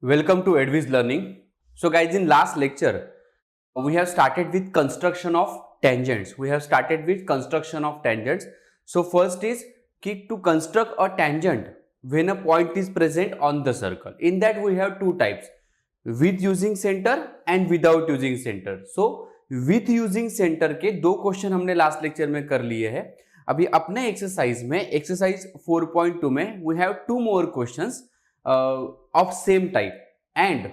Welcome to Adviz Learning. So guys, in last lecture, we have started with construction of tangents. So first is to construct a tangent when a point is present on the circle. In that we have two types, with using center and without using center. So with using center के दो question हमने last lecture में कर लिए हैं. अभी अपने exercise में एक्सरसाइज 4.2 में we have two more questions of same type, and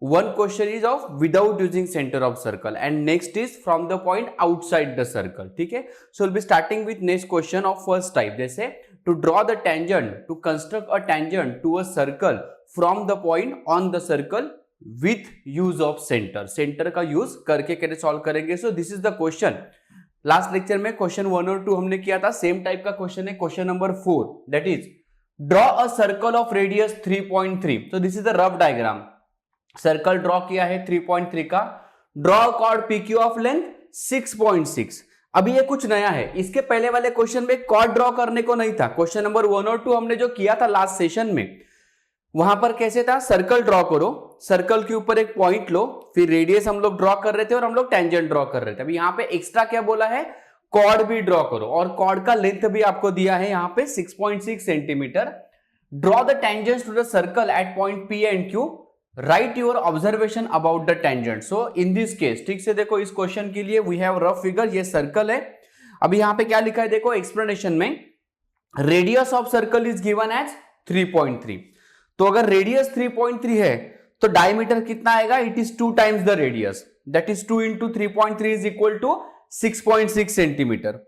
one question is of without using center of circle and next is from the point outside the circle. ठीक है, so we'll be starting with next question of first type. जैसे to draw the tangent, to construct a tangent to a circle from the point on the circle with use of center. Center का use करके कैसे solve करेंगे? So this is the question. Last lecture में question 1 और 2 हमने किया था, same type का क्वेश्चन है question number 4, that is draw a circle of radius 3.3. तो this is the rough diagram. Circle draw किया है 3.3 का. Draw chord PQ of length 6.6. अभी ये कुछ नया है, इसके पहले वाले क्वेश्चन में कॉर्ड ड्रॉ करने को नहीं था. क्वेश्चन नंबर 1 और 2 हमने जो किया था लास्ट सेशन में, वहां पर कैसे था, सर्कल ड्रॉ करो, सर्कल के ऊपर एक पॉइंट लो, फिर रेडियस हम लोग ड्रॉ कर रहे थे और हम लोग टेंजेंट ड्रॉ कर रहे थे. अभी यहाँ पे एक्स्ट्रा क्या बोला है, कॉर्ड भी ड्रॉ करो, और कॉर्ड का लेंथ भी आपको दिया है यहाँ पे 6.6 centimetre. Draw the tangents to the circle at point P and Q. Write your observation about the tangent. So in this case, ठीक से देखो, इस क्वेश्चन के लिए वी हैव रफ फिगर, ये सर्कल है. अभी यहाँ पे क्या लिखा है देखो एक्सप्लेनेशन में, radius of circle is given as 3.3. तो अगर रेडियस 3.3 है तो डायमीटर कितना आएगा, it is 2 times the radius, that is 2 into 3.3 is equal to 6.6 centimetre.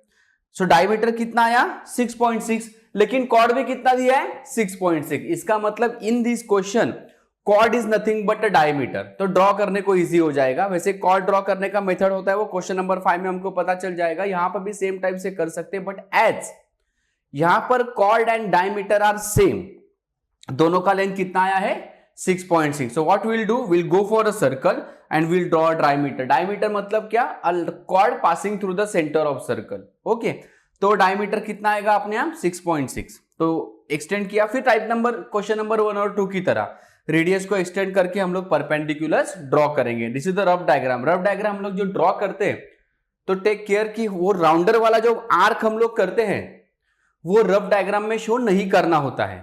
So diameter कितना आया 6.6, लेकिन कॉर्ड भी कितना दिया है 6.6. इसका मतलब in this question chord is nothing but a diameter. तो ड्रॉ करने को इजी हो जाएगा. वैसे कॉर्ड ड्रॉ करने का मेथड होता है वो क्वेश्चन नंबर 5 में हमको पता चल जाएगा. यहां पर भी सेम टाइप से कर सकते हैं, बट एज यहां पर chord and diameter are same, दोनों का लेंथ कितना आया है 6.6. So what will do, will go for a circle and will draw diameter. Diameter मतलब क्या, chord passing through the centre of circle. Okay, तो डायमीटर कितना आएगा अपने आप 6.6. तो एक्सटेंड किया, फिर टाइप नंबर क्वेश्चन नंबर 1 और 2 की तरह रेडियस को एक्सटेंड करके हम लोग परपेंडिकुलर्स ड्रॉ करेंगे. This is the rough diagram. Rough diagram हम लोग जो ड्रॉ करते हैं तो टेक केयर कि वो राउंडर वाला जो आर्क हम लोग करते हैं वो रफ डायग्राम में शो नहीं करना होता है,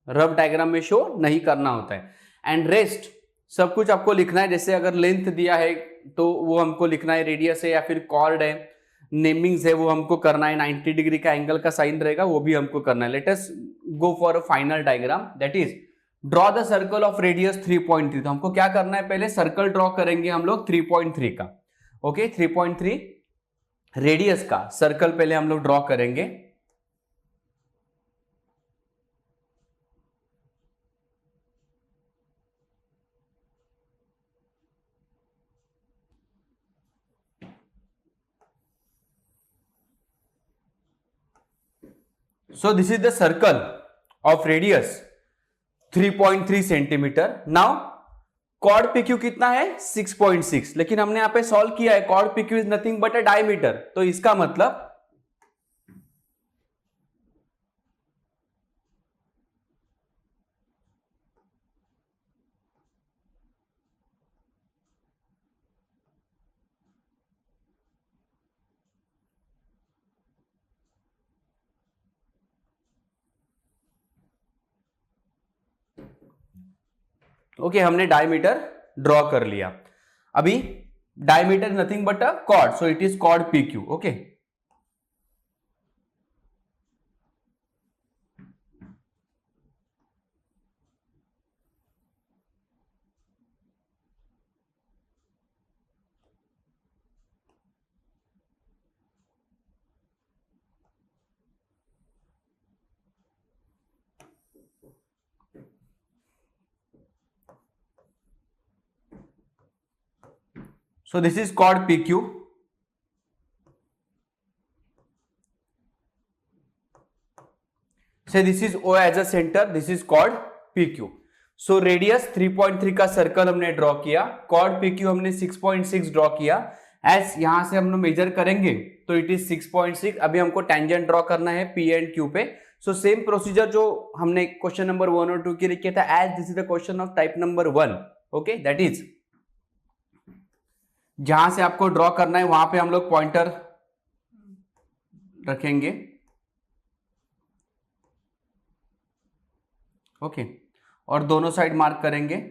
रफ डायग्राम में शो नहीं करना होता है. एंड रेस्ट सब कुछ आपको लिखना है. जैसे अगर लेंथ दिया है तो वो हमको लिखना है, रेडियस है या फिर कॉर्ड है, नेमिंग्स है वो हमको करना है, 90 डिग्री का एंगल का साइन रहेगा वो भी हमको करना है. Let us go for a final diagram, that is draw the circle of radius 3.3. तो हमको क्या करना है, पहले सर्कल ड्रॉ करेंगे हम लोग 3.3 का. ओके, 3.3 रेडियस का सर्कल पहले हम लोग ड्रॉ करेंगे. So this is the circle of radius 3.3 centimetre. Now chord PQ कितना है 6.6, लेकिन हमने यहां पे सॉल्व किया है chord PQ is nothing but a diameter. तो इसका मतलब ओके, हमने डायमीटर ड्रॉ कर लिया. अभी diameter nothing but a chord, so it is chord PQ. Okay, so this is called PQ. Say this is O as a center, this is called PQ. So radius 3.3 का circle हमने draw किया, cord PQ हमने 6.6 draw किया. S यहां से हम लोग major करेंगे तो इट इज 6.6. अभी हमको टेंजेंट ड्रॉ करना है P एंड Q पे. सो सेम प्रोसीजर जो हमने क्वेश्चन नंबर 1 और 2 के लिए किया था, as this is the question of type number 1, okay, that is जहां से आपको ड्रॉ करना है वहां पे हम लोग पॉइंटर रखेंगे, ओके, और दोनों साइड मार्क करेंगे।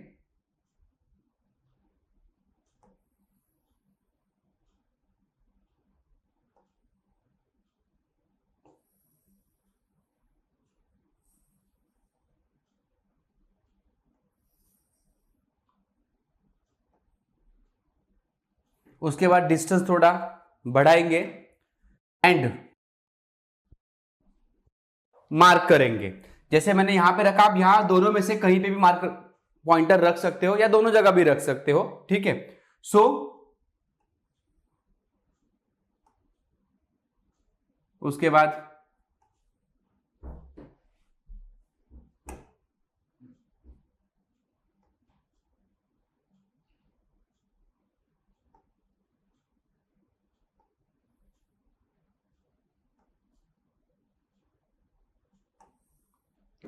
उसके बाद डिस्टेंस थोड़ा बढ़ाएंगे एंड मार्क करेंगे। जैसे मैंने यहां पे रखा, आप यहां दोनों में से कहीं पे भी मार्कर पॉइंटर रख सकते हो या दोनों जगह भी रख सकते हो, ठीक है। सो उसके बाद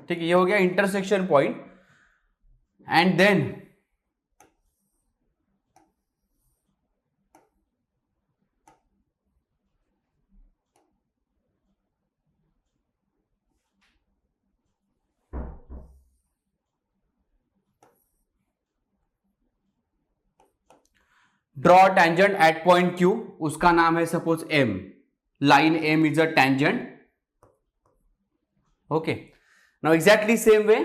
ठीक है, ये हो गया intersection point. And then draw tangent at point Q, उसका नाम है suppose M, line M is a tangent, okay. Now exactly same way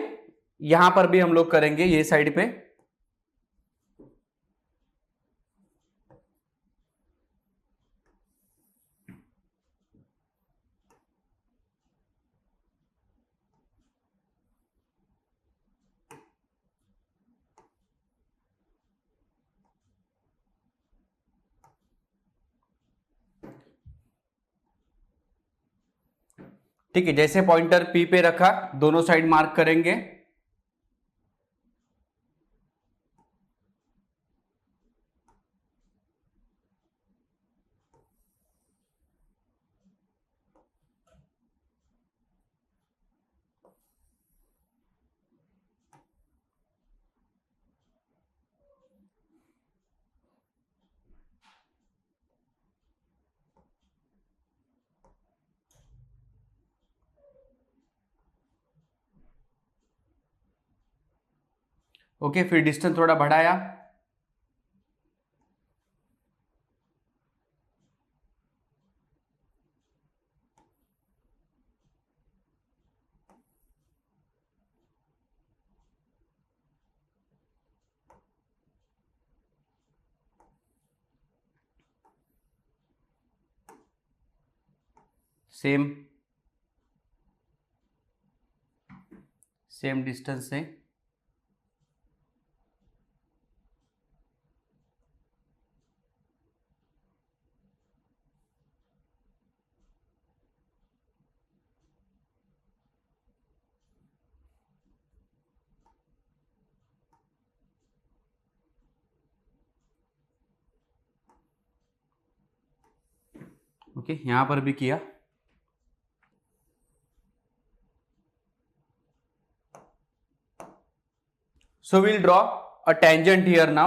यहां पर भी हम लोग करेंगे, ये साइड पे ठीक है। जैसे पॉइंटर पी पे रखा, दोनों साइड मार्क करेंगे, ओके, फिर डिस्टेंस थोड़ा बढ़ाया, सेम सेम डिस्टेंस से ओके, यहां पर भी किया। So we'll draw a tangent here now.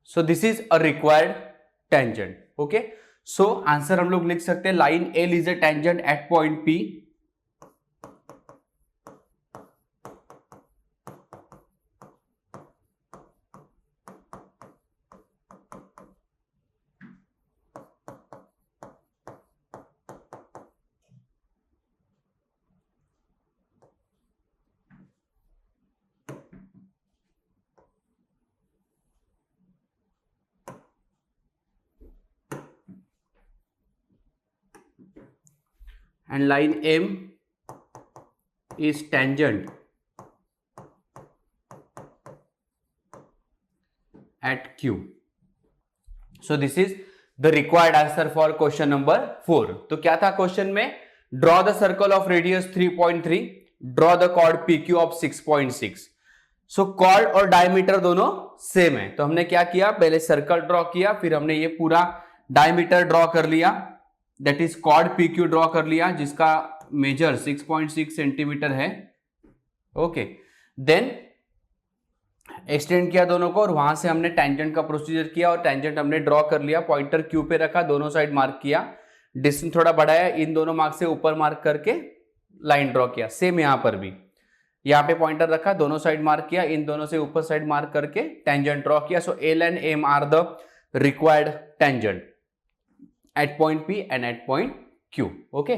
So this is a required tangent. Okay. So answer हम लोग लिख सकते हैं, line L is a tangent at point P. And line M is tangent at Q. So this is the required answer for question number 4। तो क्या था question में? Draw the circle of radius 3.3, draw the chord PQ of 6.6। So chord और diameter दोनों same है, तो हमने क्या किया, पहले सर्कल ड्रॉ किया, फिर हमने ये पूरा डायमीटर ड्रॉ कर लिया, that is chord PQ draw कर लिया, जिसका मेजर 6.6 सेंटीमीटर है। ओके, देन एक्सटेंड किया दोनों को, और वहां से हमने टेंजेंट का प्रोसीजर किया, और टेंजेंट हमने ड्रॉ कर लिया, पॉइंटर Q पे रखा, दोनों साइड मार्क किया, डिस्टेंस थोड़ा बढ़ाया, इन दोनों मार्क से ऊपर मार्क करके लाइन ड्रॉ किया। सेम यहां पर भी, यहाँ पे पॉइंटर रखा, दोनों साइड मार्क किया, इन दोनों से ऊपर साइड मार्क करके टेंजेंट ड्रॉ किया। So L and M are the required tangent at point P and at point Q। Okay,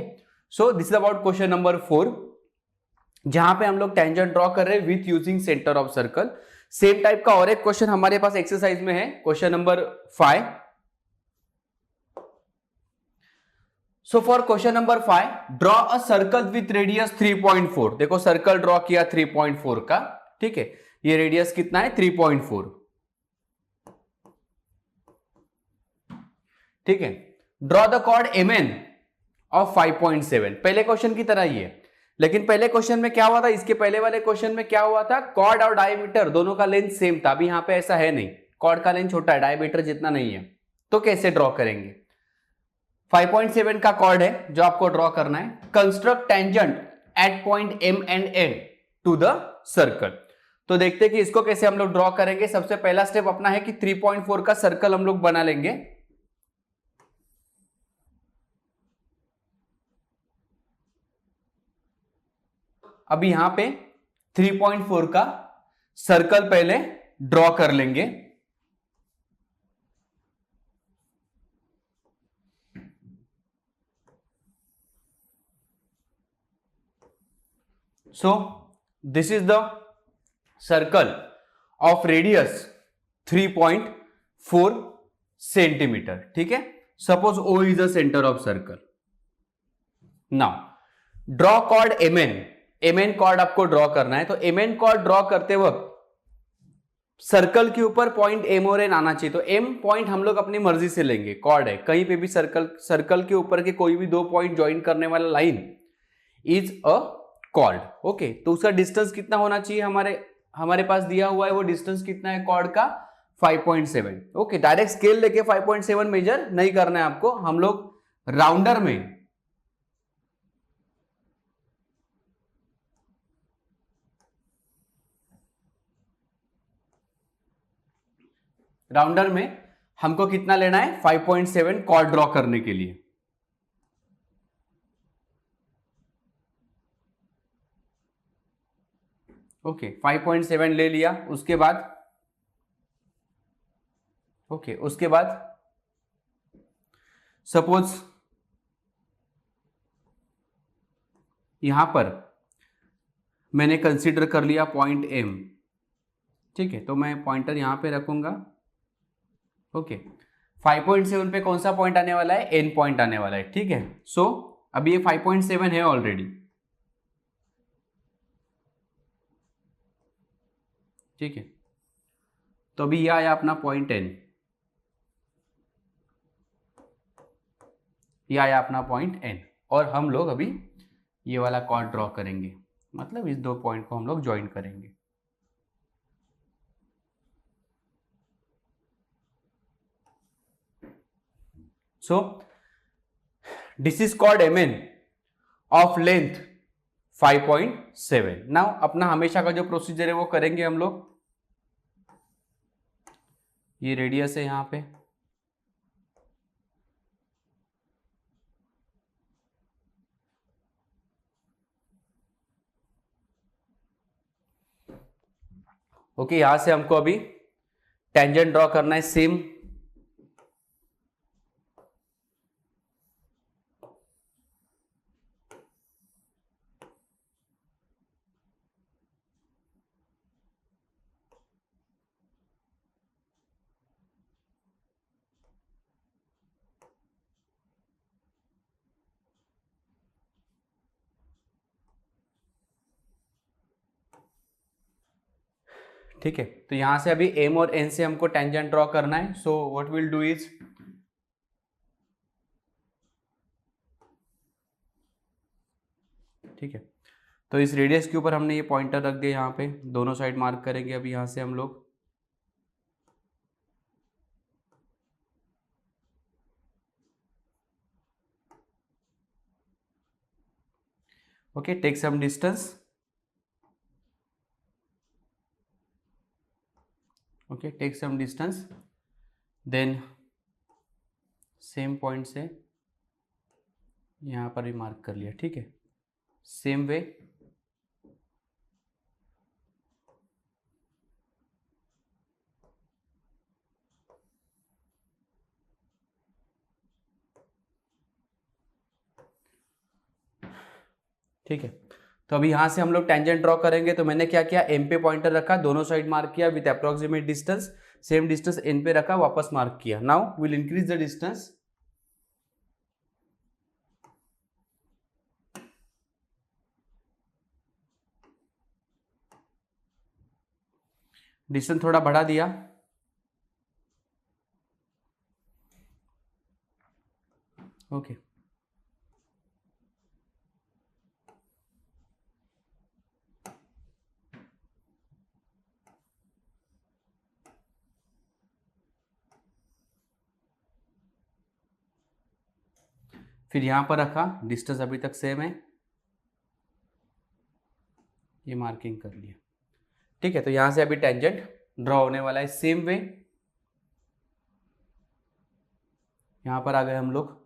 so this is about question number 4, जहां पे हम लोग टेंजेंट ड्रॉ कर रहे हैं with using centre of circle. Same type का और एक क्वेश्चन हमारे पास एक्सरसाइज में है, question number 5। So for question number 5, draw a circle with radius 3.4। देखो सर्कल ड्रॉ किया 3.4 का, ठीक है, ये रेडियस कितना है 3.4, ठीक है। Draw the chord MN of 5.7। पहले क्वेश्चन की तरह ही है, लेकिन पहले क्वेश्चन में क्या हुआ था, इसके पहले वाले क्वेश्चन में क्या हुआ था, कॉर्ड और डायमीटर दोनों का लेंथ सेम था। अभी यहां पे ऐसा है नहीं, कॉर्ड का लेंथ छोटा है, डायमीटर जितना नहीं है, तो कैसे ड्रॉ करेंगे? 5.7 का कॉर्ड है जो आपको ड्रॉ करना है। Construct tangent at point M and N to the circle. तो देखते हैं कि इसको कैसे हम लोग ड्रॉ करेंगे। सबसे पहला स्टेप अपना है कि 3.4 का सर्कल हम लोग बना लेंगे। अभी यहां पे 3.4 का सर्कल पहले ड्रॉ कर लेंगे। So this is the circle of radius 3.4 centimetre, ठीक है। Suppose O is the centre of circle. Now draw chord MN chord आपको ड्रॉ करना है। तो MN कॉर्ड ड्रॉ करते वक्त सर्कल के ऊपर पॉइंट M और N आना चाहिए। तो M पॉइंट हम लोग अपनी मर्जी से लेंगे, कॉर्ड है, कहीं पे भी सर्कल के ऊपर के कोई भी दो पॉइंट ज्वाइन करने वाला line is a cord. Okay, तो उसका डिस्टेंस कितना होना चाहिए, हमारे पास दिया हुआ है वो डिस्टेंस कितना है कॉर्ड का, 5.7। ओके, डायरेक्ट स्केल लेके 5.7 मेजर नहीं करना है आपको, हम लोग राउंडर में हमको कितना लेना है, 5.7 कॉर्ड ड्रॉ करने के लिए। ओके, 5.7 ले लिया। उसके बाद सपोज यहां पर मैंने कंसीडर कर लिया पॉइंट M, ठीक है, तो मैं पॉइंटर यहां पे रखूंगा। ओके, 5.7 पे कौन सा पॉइंट आने वाला है, N पॉइंट आने वाला है, ठीक है। सो अभी ये 5.7 है ऑलरेडी, ठीक है। तो अभी ये आया अपना पॉइंट N, ये आया अपना पॉइंट N, और हम लोग अभी ये वाला कॉर्ड ड्रॉ करेंगे, मतलब इस दो पॉइंट को हम लोग ज्वाइन करेंगे। सो this is called MN of length 5.7। Now अपना हमेशा का जो प्रोसीजर है वो करेंगे हम लोग। ये रेडियस है यहां पे, ओके, यहां से हमको अभी टेंजेंट ड्रॉ करना है सेम। ठीक है, तो यहां से अभी M और N से हमको टेंजेंट ड्रॉ करना है। सो व्हाट विल डू इज ठीक है, तो इस रेडियस के ऊपर हमने ये पॉइंटर रख दिया, यहाँ पे दोनों साइड मार्क करेंगे अभी यहाँ से हम लोग। Okay, take some distance. Okay, take some distance, then same point से यहाँ पर भी मार्क कर लिया। ठीक है, सेम वे ठीक है, तो अभी यहाँ से हम लोग टेंजेंट ड्रॉ करेंगे। तो मैंने क्या किया, एम पे पॉइंटर रखा, दोनों साइड मार्क किया with approximate distance, same distance N पे रखा, वापस मार्क किया। Now will increase the distance. Distance थोड़ा बढ़ा दिया। ओके, फिर यहां पर रखा, डिस्टेंस अभी तक सेम है, ये मार्किंग कर लिया। ठीक है, तो यहां से अभी टेंजेंट ड्रॉ होने वाला है सेम वे। यहां पर आ गए हम लोग।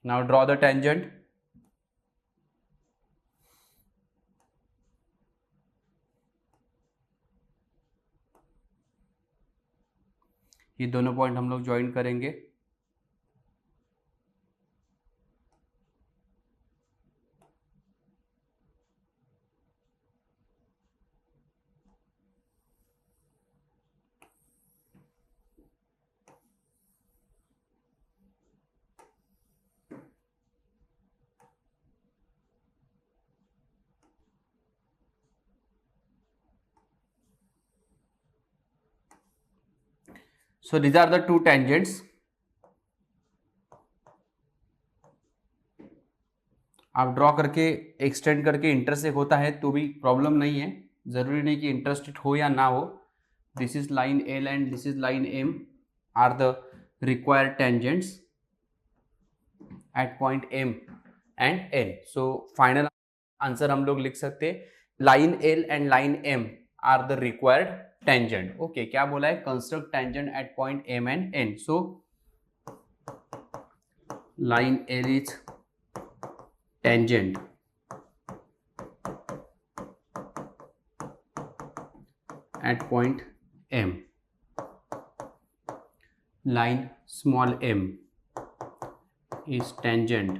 Now draw the tangent. ये दोनों पॉइंट हम लोग ज्वाइन करेंगे। So these are the two tangents. आप ड्रॉ करके एक्सटेंड करके इंटरसेक्ट होता है तो भी प्रॉब्लम नहीं है, जरूरी नहीं कि इंटरसेक्ट हो या ना हो। This is line L and this is line M are the required tangents at point M and N. So final answer हम लोग लिख सकते हैं, line L and line M are the required tangent. Okay, क्या बोला है, construct tangent at point M and N. So line L is tangent at point M, line small m is tangent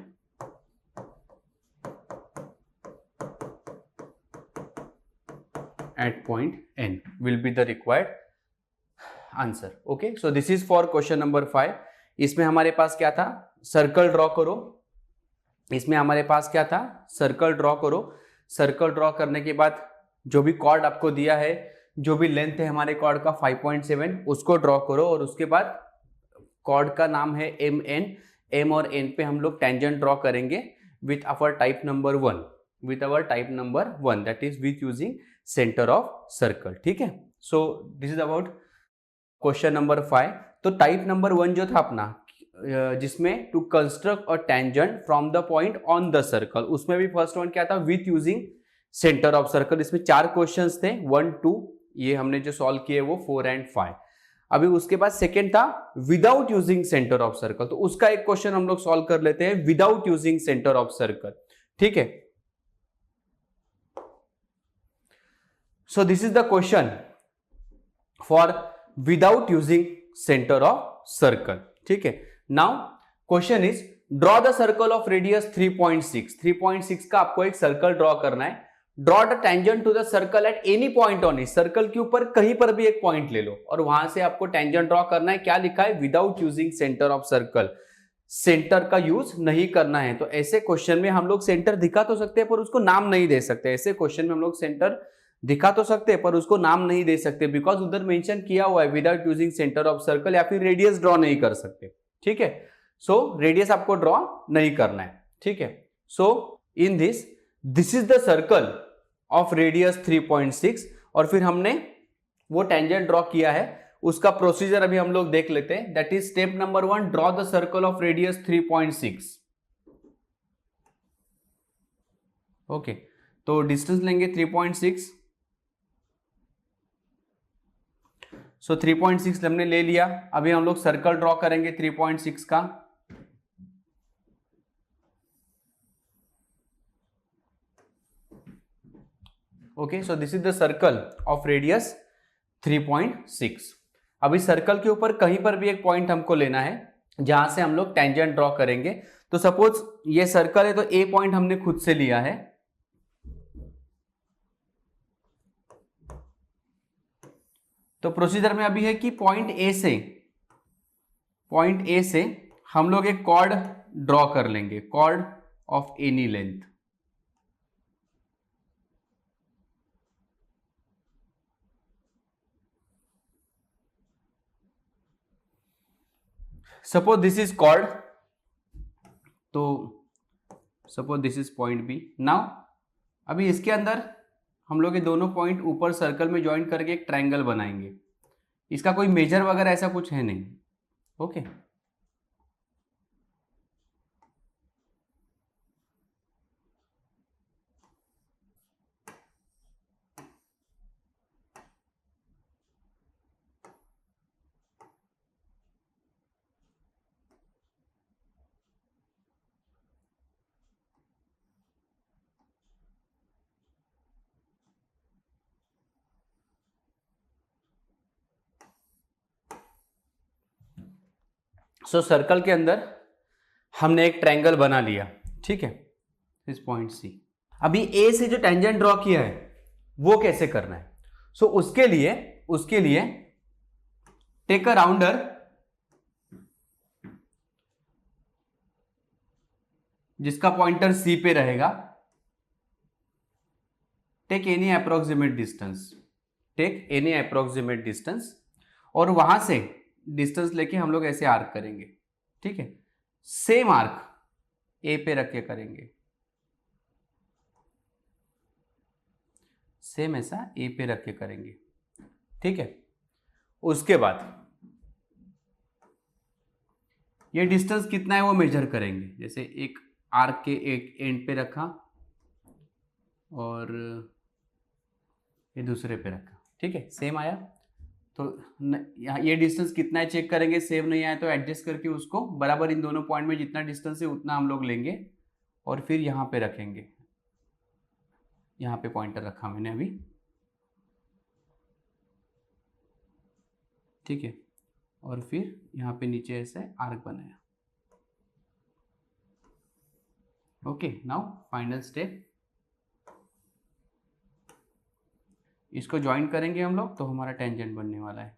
at point N will be the required answer. Okay, so this is for question number 5. इसमें हमारे पास क्या था, circle draw करो। इसमें हमारे पास क्या था, circle draw करो। सर्कल ड्रॉ करने के बाद जो भी कॉर्ड आपको दिया है, जो भी लेंथ है हमारे कॉर्ड का 5.7, उसको ड्रॉ करो। और उसके बाद कॉर्ड का नाम है एम एन, एम और एन पे हम लोग टेंजेंट ड्रॉ करेंगे with our type number 1, with our type number 1, that is with using centre of circle. ठीक है, so this is about question number 5। तो टाइप नंबर 1 जो था अपना, जिसमें to construct a tangent from the point on the circle, उसमें भी first one क्या था, with using centre of circle. इसमें 4 क्वेश्चंस थे, 1 2, ये हमने जो सॉल्व किए वो 4 एंड 5। अभी उसके बाद सेकंड था without using centre of circle, तो उसका एक क्वेश्चन हम लोग सॉल्व कर लेते हैं without using centre of circle. ठीक है, so this is the question for without using centre of circle. ठीक है, now question is draw the circle of radius 3.6। 3.6 का आपको एक सर्कल ड्रॉ करना है। Draw the tangent to the circle at any point on it, circle के ऊपर कहीं पर भी एक पॉइंट ले लो और वहां से आपको टेंजेंट ड्रॉ करना है। क्या लिखा है? Without using centre of circle, centre का यूज नहीं करना है। तो ऐसे क्वेश्चन में हम लोग सेंटर दिखा तो सकते हैं पर उसको नाम नहीं दे सकते। ऐसे क्वेश्चन में हम लोग सेंटर दिखा तो सकते हैं पर उसको नाम नहीं दे सकते, बिकॉज उधर मेंशन किया हुआ है without using centre of circle, या फिर रेडियस ड्रॉ नहीं कर सकते। ठीक है, सो रेडियस आपको ड्रॉ नहीं करना है। ठीक है, so in this is the circle of radius 3.6 और फिर हमने वो टेंजेंट ड्रॉ किया है, उसका प्रोसीजर अभी हम लोग देख लेते हैं। That is step number 1, draw the circle of radius 3.6। Okay, तो डिस्टेंस लेंगे 3.6। सो 3.6 हमने ले लिया। अभी हम लोग सर्कल ड्रॉ करेंगे 3.6 का। Okay, so this is the circle of radius 3.6। अभी सर्कल के ऊपर कहीं पर भी एक पॉइंट हमको लेना है जहां से हम लोग टेंजेंट ड्रॉ करेंगे। तो सपोज ये सर्कल है तो ए पॉइंट हमने खुद से लिया है। तो प्रोसीजर में अभी है कि पॉइंट ए से हम लोग एक कॉर्ड ड्रॉ कर लेंगे, chord of any length. Suppose this is chord, तो suppose this is point B. Now अभी इसके अंदर हम लोग ये दोनों पॉइंट ऊपर सर्कल में ज्वाइन करके एक ट्रायंगल बनाएंगे। इसका कोई मेजर वगैरह ऐसा कुछ है नहीं। ओके, सो सर्कल के अंदर हमने एक ट्रायंगल बना लिया। ठीक है, इस पॉइंट सी। अभी ए से जो टेंजेंट ड्रॉ किया है वो कैसे करना है? सो उसके लिए टेक अ राउंडर, जिसका पॉइंटर सी पे रहेगा। टेक एनी अप्रोक्सीमेट डिस्टेंस, और वहां से डिस्टेंस लेके हम लोग ऐसे आर्क करेंगे। ठीक है, सेम आर्क ए पे रख के करेंगे, सेम ऐसा ए पे रख के करेंगे। ठीक है, उसके बाद ये डिस्टेंस कितना है वो मेजर करेंगे। जैसे एक आर्क के एक एंड पे रखा और ये दूसरे पे रखा। ठीक है, सेम आया तो ये डिस्टेंस कितना है चेक करेंगे। सेम नहीं आया तो एडजस्ट करके उसको बराबर इन दोनों पॉइंट में जितना डिस्टेंस है उतना हम लोग लेंगे और फिर यहाँ पे रखेंगे। यहाँ पे पॉइंटर रखा मैंने अभी। ठीक है, और फिर यहाँ पे नीचे ऐसे आर्क बनाया। ओके, नाउ फाइनल स्टेप, इसको ज्वाइन करेंगे हम लोग तो हमारा टेंजेंट बनने वाला है।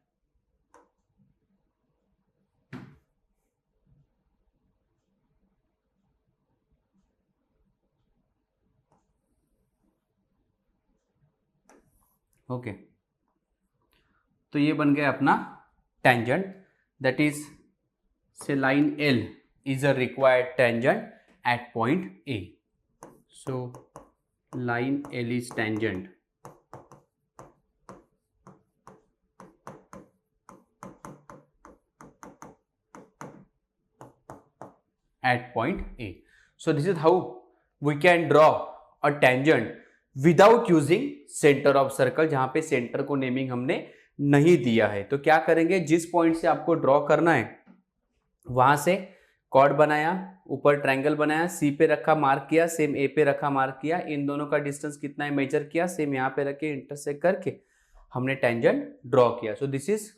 ओके, तो ये बन गया अपना टेंजेंट। दैट इज से line L is a required tangent at point A. So line L is tangent at point A. So this is how we can draw a tangent without using center of circle, जहां पे centre को naming हमने नहीं दिया है। तो क्या करेंगे, जिस पॉइंट से आपको ड्रॉ करना है वहां से कॉर्ड बनाया, ऊपर ट्रायंगल बनाया, सी पे रखा मार्क किया, सेम ए पे रखा मार्क किया, इन दोनों का डिस्टेंस कितना है मेजर किया, सेम यहाँ पे रखे इंटरसेक्ट करके हमने टेंजेंट ड्रॉ किया। So this is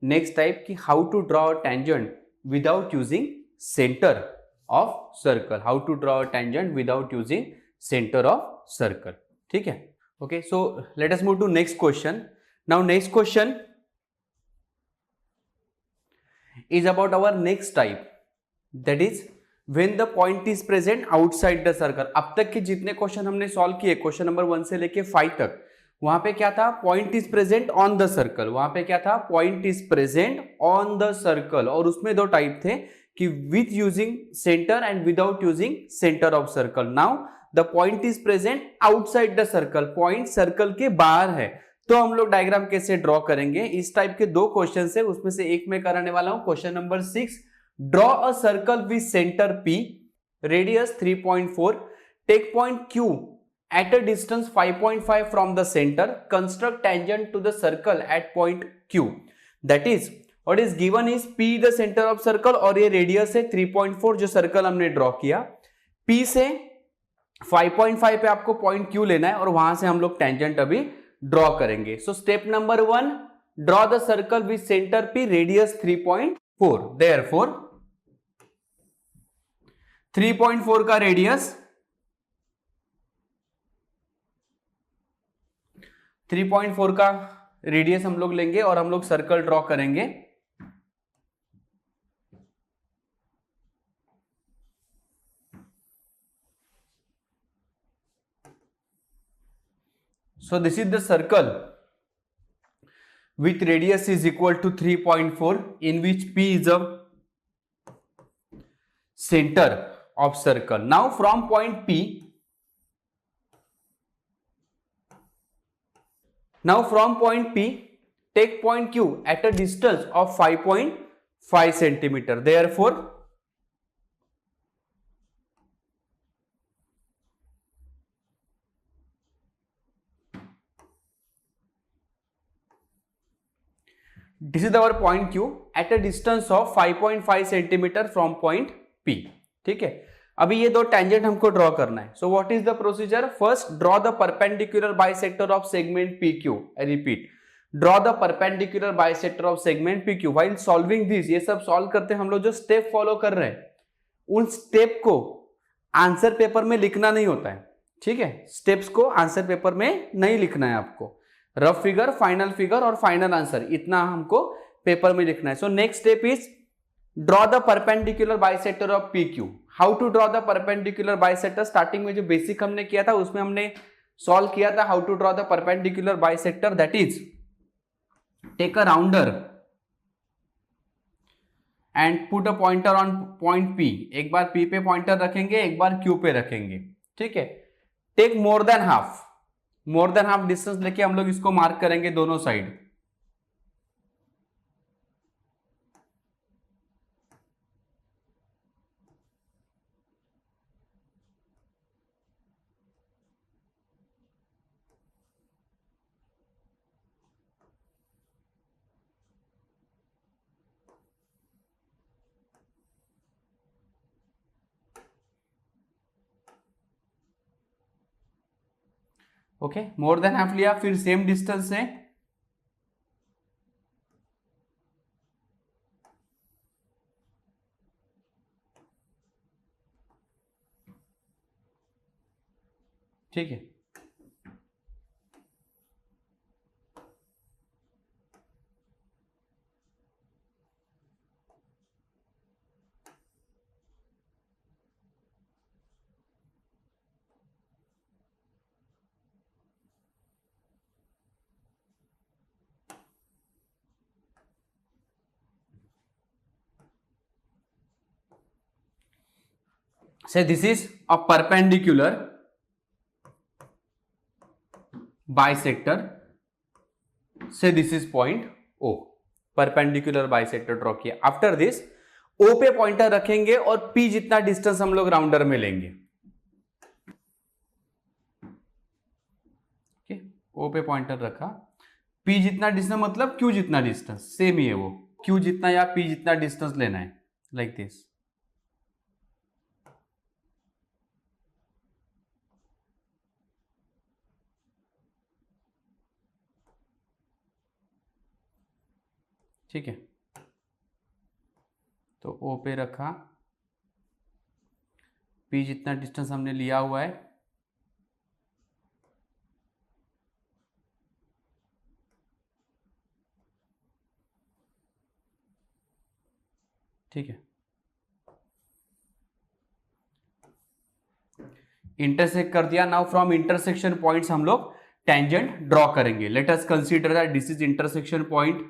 next type की how to draw tangent without using centre of circle. How to draw tangent without using centre of circle. ठीक है. Okay, so let us move to next question. Now next question is about our next type, that is when the point is present outside the circle. अब तक के जितने question हमने solve किए, question number 1 से लेके 5 तक, वहां पे क्या था, point is present on the circle. वहां पे क्या था, point is present on the circle. और उसमें दो टाइप थे कि with using centre and without using centre of circle. Now the point is present outside the circle. Point circle के बाहर है, तो हम लोग डायग्राम कैसे ड्रॉ करेंगे. इस टाइप के दो क्वेश्चन है, उसमें से एक मैं कराने वाला हूं. Question number 6, draw a circle with centre P, radius 3.4, take point Q at a distance 5.5 from the center, construct tangent to the circle at point Q. That is what is given is P the center of circle और ये radius है 3.4 जो circle हमने draw किया. P से 5.5 पे आपको point Q लेना है और वहां से हम लोग टेंजेंट अभी ड्रॉ करेंगे. So step number 1, draw the circle with centre P, radius 3.4. Therefore 3.4 का रेडियस, 3.4 का रेडियस हम लोग लेंगे और हम लोग सर्कल ड्रॉ करेंगे. So this is the circle with radius is equal to 3.4 in which P is a center of circle. Now from point P, take point Q at a distance of 5.5 centimeter. Therefore this is our point Q at a distance of 5.5 centimetre from point P. ठीक है, अभी ये दो tangent हमको draw करना है. So what is the procedure. First, draw the perpendicular bisector of segment PQ. I repeat, draw the perpendicular bisector of segment PQ. While solving this, ये सब सॉल्व करते हम लोग जो स्टेप फॉलो कर रहे हैं, उन स्टेप को आंसर पेपर में लिखना नहीं होता है. ठीक है, स्टेप्स को आंसर पेपर में नहीं लिखना है आपको. रफ फिगर, फाइनल फिगर और फाइनल आंसर, इतना हमको पेपर में लिखना है. So next step is draw the perpendicular bisector of PQ. How to draw the perpendicular bisector. Starting में जो बेसिक हमने किया था उसमें हमने सॉल्व किया था how to draw the perpendicular bisector. That is take a rounder and put a pointer on point P. एक बार P पे पॉइंटर रखेंगे, एक बार Q पे रखेंगे. ठीक है, take more than half distance लेके हम लोग इसको मार्क करेंगे दोनों side. Okay, more than half लिया, फिर सेम डिस्टेंस से ठीक है. Say this is a perpendicular bisector. Say this is point O. Perpendicular bisector draw किया. आफ्टर दिस O पे पॉइंटर रखेंगे और P जितना डिस्टेंस हम लोग राउंडर में लेंगे. O पे पॉइंटर रखा, P जितना डिस्टेंस मतलब Q जितना डिस्टेंस, सेम ही है वो. Q जितना या P जितना डिस्टेंस लेना है, लाइक दिस. ठीक है, तो O पे रखा, P जितना डिस्टेंस हमने लिया हुआ है, ठीक है, इंटरसेक्ट कर दिया। नाउ फ्रॉम इंटरसेक्शन पॉइंट्स हम लोग टेंजेंट ड्रॉ करेंगे। Let us consider that this is intersection point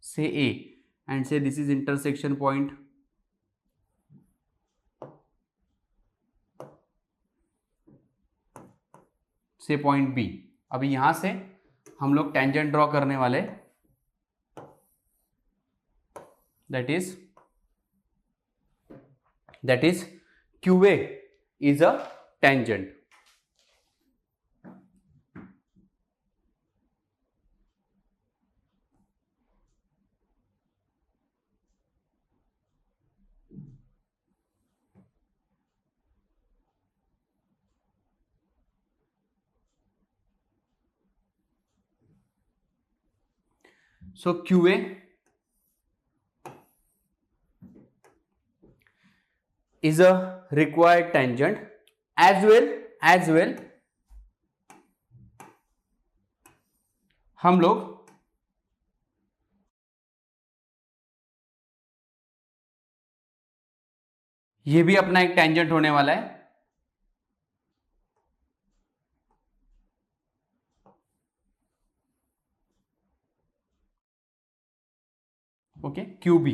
से ए एंड से दिस इज इंटरसेक्शन पॉइंट से पॉइंट बी। अभी यहां से हम लोग टेंजेंट ड्रॉ करने वाले, that is QA is a tangent. So QA is a required tangent as well हम लोग ये भी अपना एक टेंजेंट होने वाला है। Okay, QB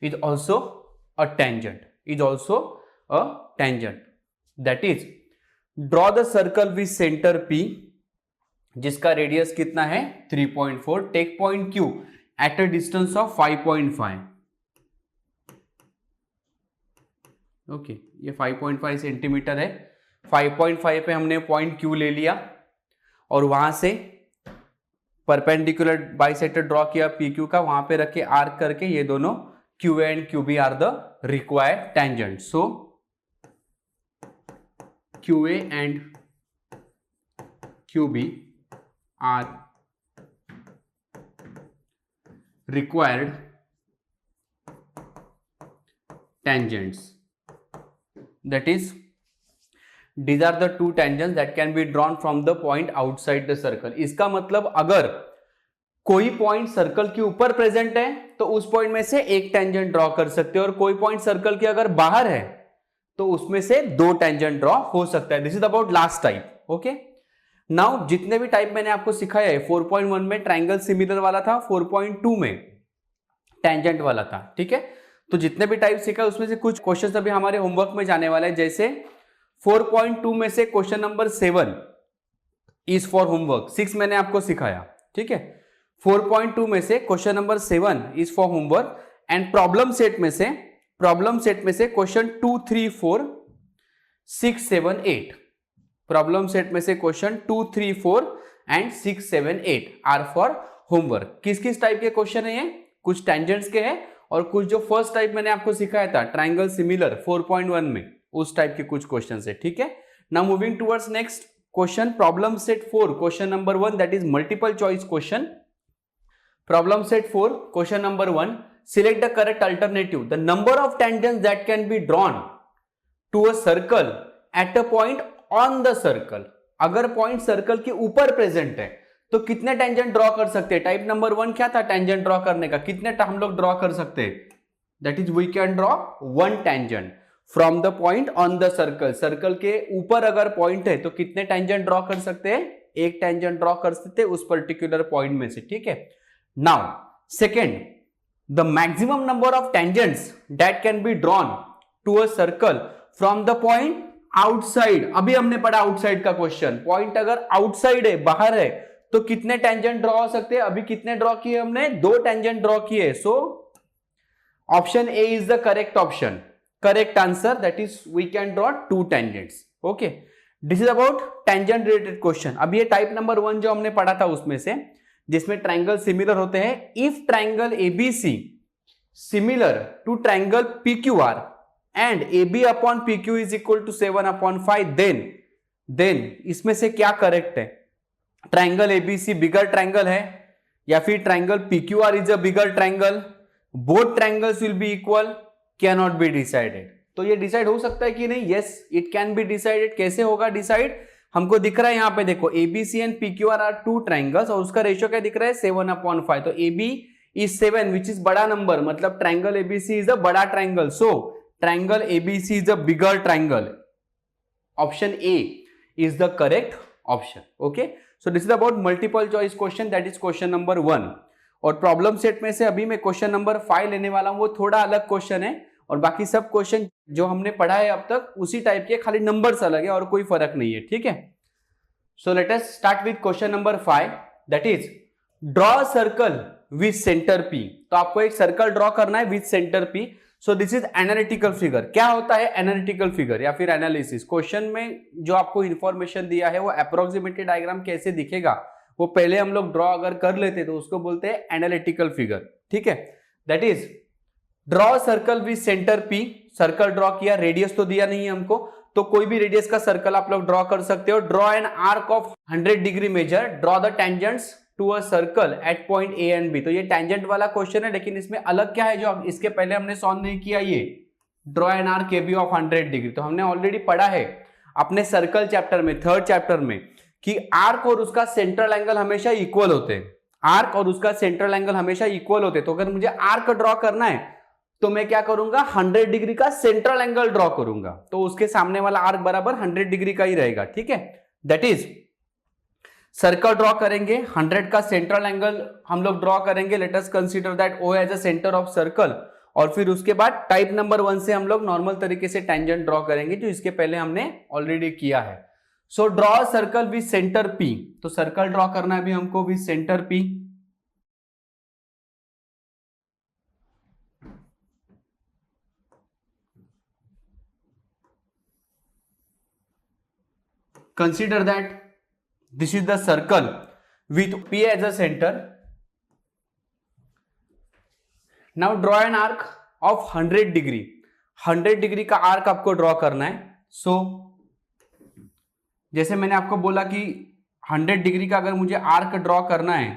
is also a tangent, that is draw the circle with center P जिसका रेडियस कितना है 3.4, take point Q at a distance of 5.5। Okay, ये 5.5 सेंटीमीटर है। 5.5 पे हमने पॉइंट Q ले लिया और वहां से परपेंडिकुलर बाइसेक्टर ड्रॉ किया PQ का, वहां पे रख के आर्क करके ये दोनों QA and QB are the required tangent. So QA and QB are required tangents, that is these are the two tangents that can be drawn from the point outside the circle। इसका मतलब अगर कोई point circle के ऊपर present है तो उस point में से एक टेंजेंट ड्रॉ कर सकते हो, और कोई पॉइंट सर्कल के अगर बाहर है तो उसमें से दो टेंजेंट ड्रॉ हो सकता है। This is about last type. Okay, now जितने भी टाइप मैंने आपको सिखाया है, 4.1 में ट्राइंगल सिमिलर वाला था, 4.2 में टेंजेंट वाला था। ठीक है, तो जितने भी टाइप सीखा उसमें से कुछ क्वेश्चंस अभी हमारे होमवर्क में जाने वाले हैं। जैसे 4.2 में से question number 7 is for homework, 6 मैंने आपको सिखाया। ठीक है, 4.2 में से question number 7 is for homework and problem set में से क्वेश्चन 2, 3, 4, 6, 7, 8, प्रॉब्लम सेट में से question 2, 3, 4 and 6, 7, 8 are for homework. किस किस टाइप के क्वेश्चन है ये? कुछ टेंजेंट्स के हैं और कुछ जो फर्स्ट टाइप मैंने आपको सिखाया था ट्राइंगल सिमिलर 4.1 में, उस टाइप के कुछ क्वेश्चन है। ठीक है, now moving towards next question, problem set 4 question number 1, that is multiple choice question. Problem set 4 question number 1, select the correct alternative, the number of tangents that can be drawn to a circle at a point on the circle। अगर point circle के ऊपर present है तो कितने tangent draw कर सकते हैं? Type number 1 क्या था टेंजेंट ड्रॉ करने का? कितने हम लोग ड्रॉ कर सकते हैं? That is we can draw 1 tangent from the point on the circle. Circle के ऊपर अगर पॉइंट है तो कितने टेंजेंट ड्रॉ कर सकते हैं? एक टेंजेंट ड्रॉ कर सकते हैं उस पर्टिकुलर पॉइंट में से। ठीक है, now second, the maximum number of tangents that can be drawn to a circle from the point outside। अभी हमने पढ़ा आउटसाइड का क्वेश्चन, पॉइंट अगर आउटसाइड है, बाहर है, तो कितने टेंजेंट ड्रॉ हो सकते हैं? अभी कितने ड्रॉ किए हमने? 2 टेंजेंट ड्रॉ किए। So option A is the correct option, correct answer, that is we can draw 2 tangents. Okay, this is about tangent related question. अब ये टाइप नंबर 1 जो हमने पढ़ा था उसमें से, जिसमें ट्राइंगल सिमिलर होते हैं, if triangle ABC similar to triangle PQR and AB upon PQ is equal to 7/5, then इसमें से क्या करेक्ट है? ट्राइंगल ABC बिगर ट्राइंगल है या फिर triangle PQR is a bigger triangle? Both triangles will be equal, can not be decided. तो ये decide हो सकता है कि नहीं? Yes, it can be decided. कैसे होगा डिसाइड? हमको दिख रहा है यहाँ पे, देखो ABC and PQR are 2 triangles और उसका रेशियो क्या दिख रहा है? 7/5। तो AB इज 7 विच इज बड़ा नंबर, मतलब ट्रायंगल एबीसी इज अ बड़ा triangle, so triangle ABC is a bigger triangle. Option A is the correct option. Okay, so this is about multiple choice question, that is question number 1. और problem set में से अभी मैं question number 5 लेने वाला हूं, वो थोड़ा अलग क्वेश्चन है और बाकी सब क्वेश्चन जो हमने पढ़ा है अब तक उसी टाइप के, खाली नंबर्स अलग है और कोई फर्क नहीं है. ठीक है, so let us start with question number 5, that is draw circle with centre P. तो आपको एक सर्कल ड्रॉ करना है with centre P. So this is analytical figure. क्या होता है एनालिटिकल फिगर या फिर एनालिसिस? क्वेश्चन में जो आपको इंफॉर्मेशन दिया है वो अप्रोक्सीमेटेड डायग्राम कैसे दिखेगा वो पहले हम लोग ड्रॉ अगर कर लेते तो उसको बोलते हैं एनालिटिकल फिगर. ठीक है, that is draw circle with centre P. Circle draw किया, रेडियस तो दिया नहीं है हमको, तो कोई भी रेडियस का सर्कल आप लोग ड्रॉ कर सकते हो. Draw an arc of 100 degree measure, draw the tangents to a circle at point A and B. तो ये टेंजेंट वाला क्वेश्चन है, लेकिन इसमें अलग क्या है जो इसके पहले हमने सॉल्व नहीं किया, ये draw an arc A B of 100 degree. तो हमने ऑलरेडी पढ़ा है अपने सर्कल चैप्टर में, थर्ड चैप्टर में, कि आर्क और उसका सेंट्रल एंगल हमेशा इक्वल होते हैं. आर्क और उसका सेंट्रल एंगल हमेशा इक्वल होते हैं. तो अगर मुझे आर्क ड्रॉ करना है तो मैं क्या करूंगा, 100 डिग्री का सेंट्रल एंगल ड्रॉ करूंगा, तो उसके सामने वाला आर्क बराबर 100 डिग्री का ही रहेगा. ठीक है, दैट इज सर्कल ड्रॉ करेंगे, 100 का सेंट्रल एंगल हम लोग ड्रॉ करेंगे. Let us consider that O as a centre of circle. और फिर उसके बाद टाइप नंबर 1 से हम लोग नॉर्मल तरीके से टेंजेंट ड्रॉ करेंगे जो इसके पहले हमने ऑलरेडी किया है. So draw circle with centre P. तो सर्कल ड्रॉ करना है अभी हमको with centre P. Consider that this is the circle with P as a center. Now draw an arc of 100 degree. 100 degree का आर्क आपको draw करना है. सो जैसे मैंने आपको बोला कि 100 डिग्री का अगर मुझे आर्क ड्रॉ करना है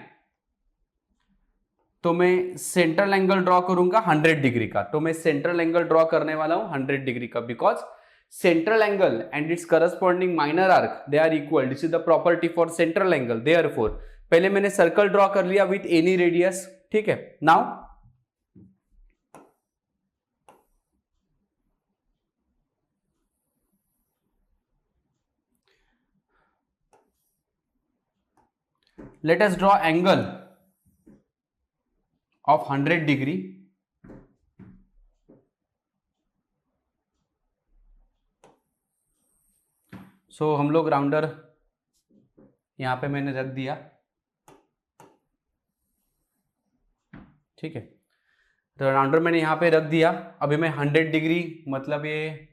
तो मैं सेंट्रल एंगल ड्रॉ करूंगा 100 डिग्री का. तो मैं सेंट्रल एंगल ड्रॉ करने वाला हूं 100 डिग्री का, because central angle and its corresponding minor arc they are equal. This is the property for central angle. Therefore पहले मैंने सर्कल ड्रॉ कर लिया with any radius. ठीक है, now let us draw angle of 100 degree. सो हम लोग rounder यहां पे मैंने रख दिया. ठीक है, तो राउंडर मैंने यहां पे रख दिया. अभी मैं 100 डिग्री मतलब ये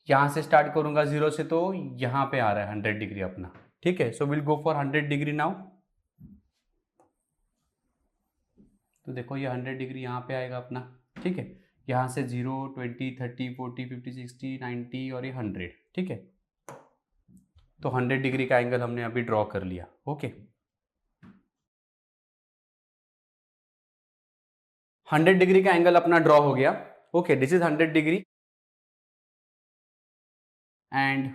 यहां से स्टार्ट करूंगा 0 से, तो यहां पे आ रहा है 100 डिग्री अपना. ठीक है, so will go for 100 degree now. तो देखो ये 100 डिग्री यहां पे आएगा अपना. ठीक है, यहां से 0, 20, 30, 40, 50, 60, 90 और ये 100. ठीक है, तो 100 डिग्री का एंगल हमने अभी ड्रॉ कर लिया. ओके, 100 डिग्री का एंगल अपना ड्रॉ हो गया. Okay, this is 100 degree and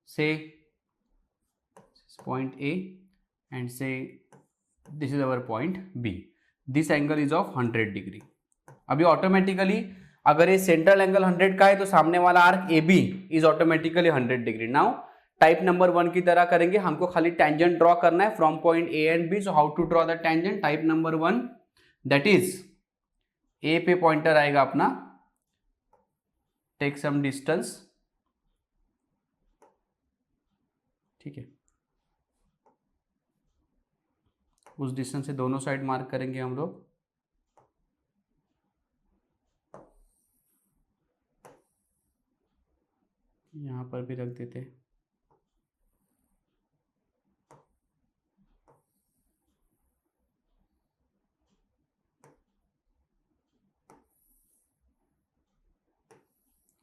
से पॉइंट A एंड से this is our point B. This angle is of 100 degree. अभी ऑटोमेटिकली अगर ये सेंट्रल एंगल 100 का है तो सामने वाला arc AB is automatically 100 degree. Now type number 1 की तरह करेंगे, हमको खाली टेंजेंट ड्रॉ करना है from point A and B. So how to draw the tangent? Type number 1, that is A पे पॉइंटर आएगा अपना, टेक सम डिस्टेंस. ठीक है, उस डिस्टेंस से दोनों साइड मार्क करेंगे हम लोग. यहां पर भी रख देते हैं.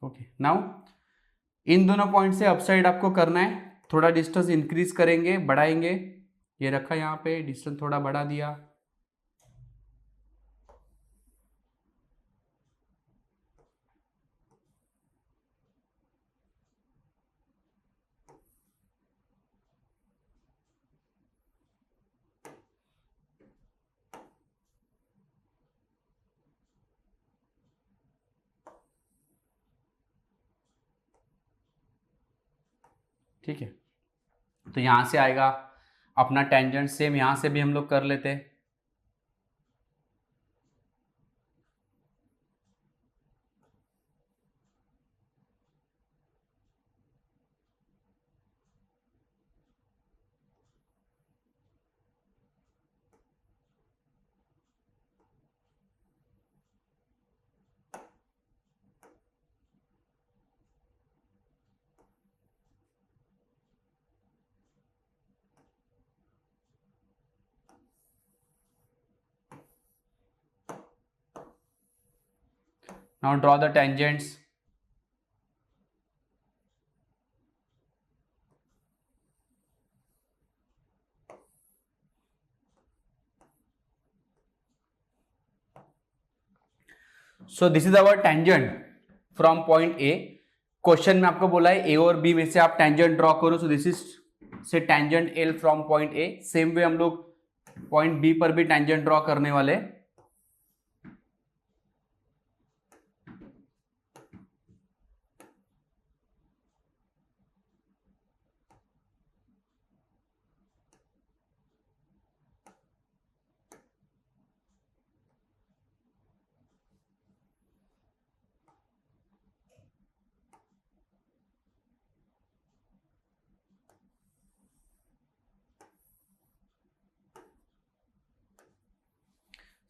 ओके, नाउ इन दोनों पॉइंट से अपसाइड आपको करना है. थोड़ा डिस्टेंस इंक्रीज करेंगे, बढ़ाएंगे. ये रखा यहाँ पे, डिस्टेंस थोड़ा बढ़ा दिया. ठीक है, तो यहाँ से आएगा अपना टेंजेंट, सेम यहाँ से भी हम लोग कर लेते हैं। Now draw the tangents. So this is our tangent from point A. Question में आपको बोला है ए और बी में से आप टेंजेंट ड्रॉ करो, सो दिस इज से tangent L from point A. Same way हम लोग पॉइंट बी पर भी टेंजेंट ड्रॉ करने वाले।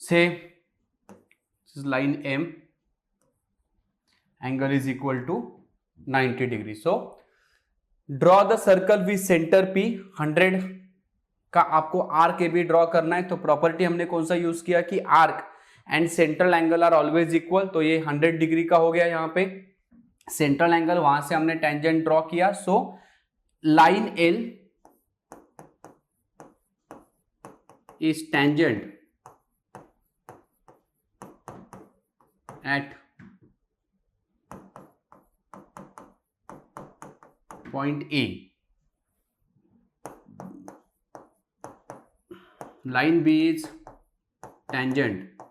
Say this is line M, angle is equal to 90 degree. So draw the circle with center P 100 का आपको आर्क ए भी ड्रॉ करना है। तो प्रॉपर्टी हमने कौन सा यूज किया कि arc and central angle are always equal, तो ये 100 डिग्री का हो गया यहाँ पे सेंट्रल एंगल, वहां से हमने टेंजेंट ड्रॉ किया। सो line L is tangent at point A. Line B is tangent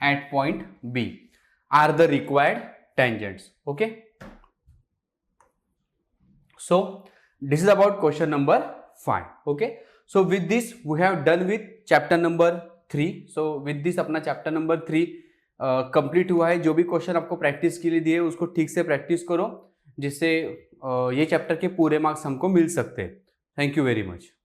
at point B are the required tangents. Okay, so this is about question number 5. Okay, so with this we have done with chapter number 3. so with this अपना chapter number 3 complete हुआ है। जो भी question आपको practice के लिए दिए उसको ठीक से प्रैक्टिस करो, जिससे ये चैप्टर के पूरे मार्क्स हमको मिल सकते हैं। Thank you very much.